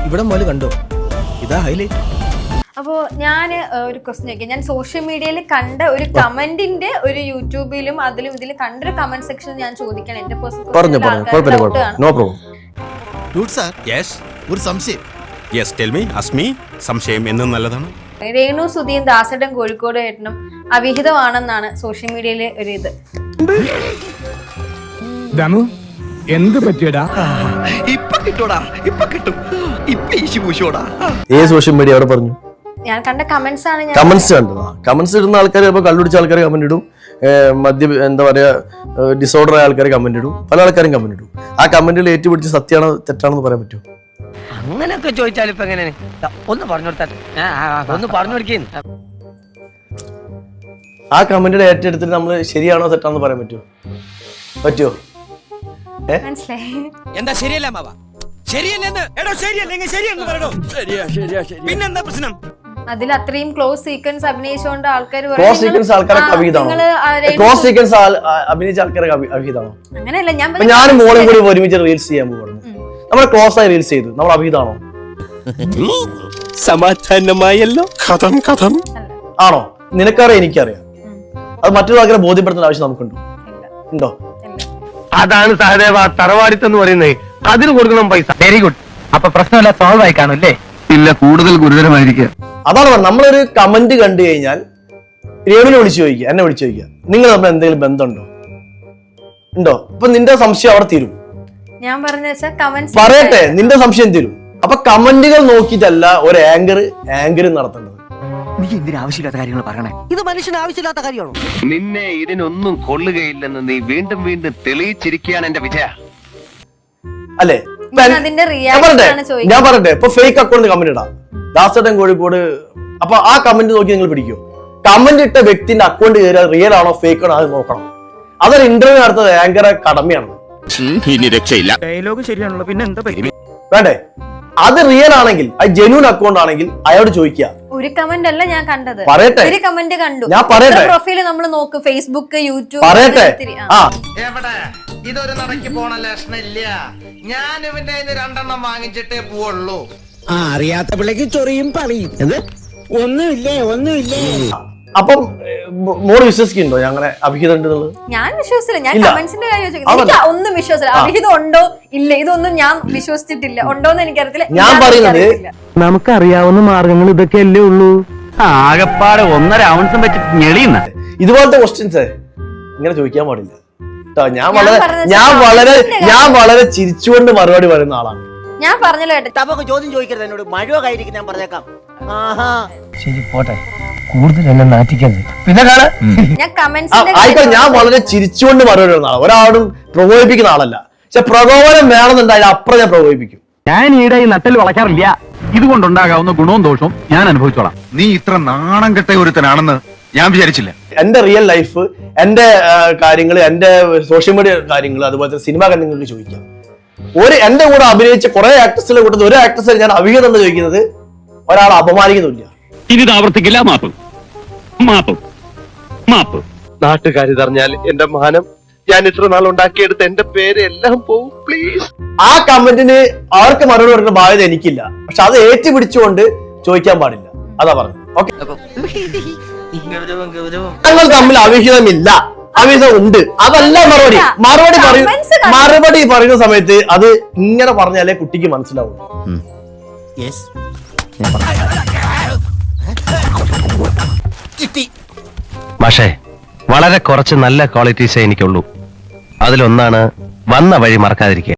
ഇവിടെ മുതൽ കണ്ടോ, ഇതാ ഹൈലൈറ്റ്. അപ്പോ ഞാൻ ഒരു ക്വസ്റ്റ്യൻ ചോദിക്കാം. ഞാൻ സോഷ്യൽ മീഡിയയിൽ കണ്ട ഒരു കമന്റിന്റെ ഒരു യൂട്യൂബിലും അതിലും ഇതിലും കണ്ടൊരു കമന്റ് സെക്ഷൻ ഞാൻ ചോദിക്കണം. എന്റെ ഒരു സംശയം. Yes tell me, ask me. സംശയം എന്നും നല്ലതാണ്. രേണു സുധിയും ദാസേട്ടൻ കോഴിക്കോട് ഏട്ടനും അവിഹിതമാണെന്നാണ് സോഷ്യൽ മീഡിയയിലെ ഒരു ഇത്. എന്ത് പറ്റിയടാ? സോഷ്യൽ മീഡിയ അവിടെ പറഞ്ഞു. ഞാൻ കണ്ട കമന്റ്സ് ആണ്. കമന്റ്സ് കണ്ടതാ. കമന്റ്സ് ഇടുന്ന ആൾക്കാർ ഇപ്പൊ കള്ളുടിച്ച ആൾക്കാർ കമന്റ് ഇടും, എന്താ പറയാ ഡിസോർഡർ ആയ ആൾക്കാർ കമന്റ് ഇടും, പല ആൾക്കാരും കമന്റ് ഇടും. ആ കമന്റുകൾ ഏറ്റുപിടിച്ച് സത്യമാണോ തെറ്റാണെന്ന് പറയാൻ പറ്റുമോ? അങ്ങനെയൊക്കെ ചോദിച്ചാൽ ഇപ്പൊ എങ്ങനെ ഒന്ന് പറഞ്ഞു കൊടുക്കേ. ആ കമന്റുകൾ ഏറ്റെടുത്തിട്ട് നമ്മൾ ശരിയാണോ തെറ്റാണെന്ന് പറയാൻ പറ്റുമോ? മനസ്സിലായി. എന്താ ശരിയല്ല മാവ? ശരിയല്ലെന്ന് എടോ, ശരിയല്ലെങ്കിൽ ശരിയെന്ന് പറയണോ? പിന്നെന്താ പ്രശ്നം? അതിൽ അത്രയും ക്ലോസ് സീക്വൻസ് അഭിനയിച്ചുകൊണ്ട് ആൾക്കാർ ക്ലോസ് സീക്വൻസ് ആൾക്കാരൊക്കെ അഭിഹിതമാണോ? ക്ലോസ് സീക്വൻസ് അഭിനയിച്ച ആൾക്കാരൊക്കെ അഭിഹിതമാണോ? അങ്ങനെയല്ല. ഞാനും മോളും കൂടി ഒരുമിച്ച് റീൽസ് ചെയ്യാൻ പോകുന്നു. നമ്മൾ ക്ലോസ് ആയി റീൽസ് ചെയ്തു, നമ്മൾ അഭിഹിതമാണോ? സമാധാനമായല്ലോ. കഥം ആണോ? നിനക്കറിയാം, എനിക്കറിയാം. അത് മറ്റൊരു ആൾക്കാരെ ബോധ്യപ്പെടുത്തേണ്ട ആവശ്യം നമുക്കുണ്ടോ? അതാണ് സഹദേവ തറവാടിത്തം എന്ന് പറയുന്നത്. അതിന് കൊടുക്കണം പൈസ. Very good. അപ്പൊ പ്രശ്നമല്ല, സോൾവ് ആയി കാണും അല്ലേ? ഇല്ല, കൂടുതൽ ഗുരുതരമായിരിക്കുക. അതാണ് നമ്മളൊരു കമന്റ് കണ്ടു കഴിഞ്ഞാൽ രേണുവിനെ വിളിച്ചു ചോദിക്കുക, എന്നെ വിളിച്ചു ചോദിക്കുക, നിങ്ങൾ തമ്മിൽ എന്തെങ്കിലും ബന്ധമുണ്ടോ? അപ്പൊ നിന്റെ സംശയം അവിടെ തീരും. ഞാൻ പറഞ്ഞ പറയട്ടെ, നിന്റെ സംശയം തീരും. അപ്പൊ കമന്റുകൾ നോക്കിയിട്ടല്ല ഒരു ആങ്കർ നടത്തേണ്ടത്. നീ എന്തിനാ ആവശ്യമില്ലാത്ത കാര്യങ്ങൾ പറയണേ? ഇത് മനുഷ്യന് ആവശ്യമില്ലാത്ത കാര്യമാണോ? നിന്നെ ഇതിനൊന്നും കൊള്ളുകയില്ലെന്ന് നീ വീണ്ടും വീണ്ടും തെളിയിച്ചിരിക്കുകയാണ് എന്റെ വിജയ, അല്ലേ? ഞാൻ പറയട്ടെ, ഇപ്പൊ ഫേക്ക് അക്കൗണ്ട് കമന്റ് ഇടാം, ദാസേട്ടൻ കോഴിക്കോട്. അപ്പൊ ആ കമന്റ് നോക്കി നിങ്ങൾ പിടിക്കോ? കമന്റ് ഇട്ട വ്യക്തിന്റെ അക്കൗണ്ട് കയറിയാൽ റിയൽ ആണോ ഫേക്ക് ആണോ അത് നോക്കണം. അതൊരു ഇന്റർവ്യൂ നടത്തുന്നത് ആങ്കറെ കടമയാണ്. ഇനി രക്ഷയില്ല. ഡയലോഗ് ശരിയാണല്ലോ, പിന്നെ എന്താ വേണ്ടേ? അത് റിയൽ ആണെങ്കിൽ, അത് ജെന്യൂൻ അക്കൗണ്ട് ആണെങ്കിൽ അയാളോട് ചോദിക്കുക. ഒരു കമന്റ് അല്ല ഞാൻ കണ്ടത്, പറയട്ടെ. ഒരു കമന്റ് കണ്ടു. ഞാൻ പറയട്ടെ, പ്രൊഫൈല് നമ്മൾ നോക്ക്, ഫേസ്ബുക്ക്, യൂട്യൂബ്. പറയട്ടെ. എവിടെ ഇതൊരു നടക്ക് പോണ ലക്ഷണില്ല. ഞാൻ ഇവന്റെ രണ്ടെണ്ണം വാങ്ങിച്ചിട്ടേ പോവുള്ളൂ. അറിയാത്ത പിള്ളേക്ക് ചൊറിയും പറയും. ഒന്നുമില്ലേ. അപ്പം മോള് വിശ്വസിക്കുന്നുണ്ടോ അങ്ങനെ അഭിഹിതം ഉണ്ടെന്നുള്ളത്? ഞാൻ വിശ്വസിച്ചില്ല. ഞാൻ കമന്റ്സിന്റെ കാര്യം എനിക്ക് ഒന്നും വിശ്വസിച്ചില്ല. അഭിഹിതം ഉണ്ടോ ഇല്ല ഇതൊന്നും ഞാൻ വിശ്വസിച്ചിട്ടില്ല. ഉണ്ടോന്ന് എനിക്കറിയത്തില്ല. ഞാൻ പറയുന്നത് നമുക്കറിയാവുന്ന മാർഗങ്ങൾ ഇതൊക്കെയല്ലേ ഉള്ളൂ. ആകപ്പാടെ 1.5 ഔൺസും വെച്ച് ഞെളിയുന്ന ഇതുപോലത്തെ ക്വസ്റ്റ്യൻസ് ഇങ്ങനെ ചോദിക്കാൻ പാടില്ല. ഞാൻ വളരെ ചിരിച്ചുകൊണ്ട് മറുപടി പറയുന്ന ആളാണ്. ഞാൻ പറഞ്ഞല്ലോ കേട്ടോ, തപ്പൊക്കെ ചോദ്യം ചോദിക്കരുത് എന്നോട്. മഴയോ കയ്യിരിക്കും, ഞാൻ പറഞ്ഞേക്കാം. ശരി, പോട്ടെ, കൂടുതൽ എന്നെ നാറ്റിക്കരുത്. പിന്നെ ഞാൻ കമന്റ്സിന്റെ ആയിക്കോട്ടെ, ഞാൻ വളരെ ചിരിച്ചുകൊണ്ട് മറുപടി പറയുന്ന ആളാണ്. ഒരാളും പ്രകോപിപ്പിക്കുന്ന ആളല്ല. പക്ഷെ പ്രകോപനം വേണമെന്നുണ്ടായാലും അപ്പുറം ഞാൻ പ്രകോപിപ്പിക്കും. ഞാൻ ഈടെ ഈ നട്ടൽ വളയ്ക്കാറില്ല. ഇതുകൊണ്ടുണ്ടാകാവുന്ന ഗുണവും ദോഷവും ഞാൻ അനുഭവിച്ചോളാം. നീ ഇത്ര നാണം കെട്ട ഒരുത്തനാണെന്ന് ഞാൻ വിചാരിച്ചില്ല. എന്റെ റിയൽ ലൈഫ്, എന്റെ കാര്യങ്ങൾ, എന്റെ സോഷ്യൽ മീഡിയ കാര്യങ്ങൾ, അതുപോലെ സിനിമ നിങ്ങൾക്ക് ചോദിക്കാം. എന്റെ കൂടെ അഭിനയിച്ച കുറെ ആക്ടേഴ്സിന്റെ കൂട്ടത്തിൽ ഒരു ആക്ട്രസ് ഞാൻ അഭിഹിതം എന്ന് ചോദിക്കുന്നത് ഒരാൾ അപമാനിക്കുന്നില്ല. ഇനി ആവർത്തിക്കില്ല. മാപ്പ്. നാട്ടുകാരിതറിഞ്ഞാൽ എന്റെ മാനം, ഞാൻ ഇത്ര നാൾ ഉണ്ടാക്കിയെടുത്ത എന്റെ പേര് എല്ലാം പോവും. പ്ലീസ്. ആ കമന്റിന് അവർക്ക് മറുപടി പറയുന്ന ബാധ്യത എനിക്കില്ല. പക്ഷെ അത് ഏറ്റുപിടിച്ചുകൊണ്ട് ചോദിക്കാൻ പാടില്ല. അതാ പറഞ്ഞു. ഓക്കെ, ഞങ്ങൾ തമ്മിൽ അവിഹിതമില്ല, അവിഹിതം ഉണ്ട്. അതല്ല മറുപടി പറയുന്ന സമയത്ത് അത് ഇങ്ങനെ പറഞ്ഞാലേ കുട്ടിക്ക് മനസ്സിലാവും. മാഷേ, വളരെ കുറച്ച് നല്ല ക്വാളിറ്റീസേ എനിക്കുള്ളൂ. അതിലൊന്നാണ് വന്ന വഴി മറക്കാതിരിക്കുക.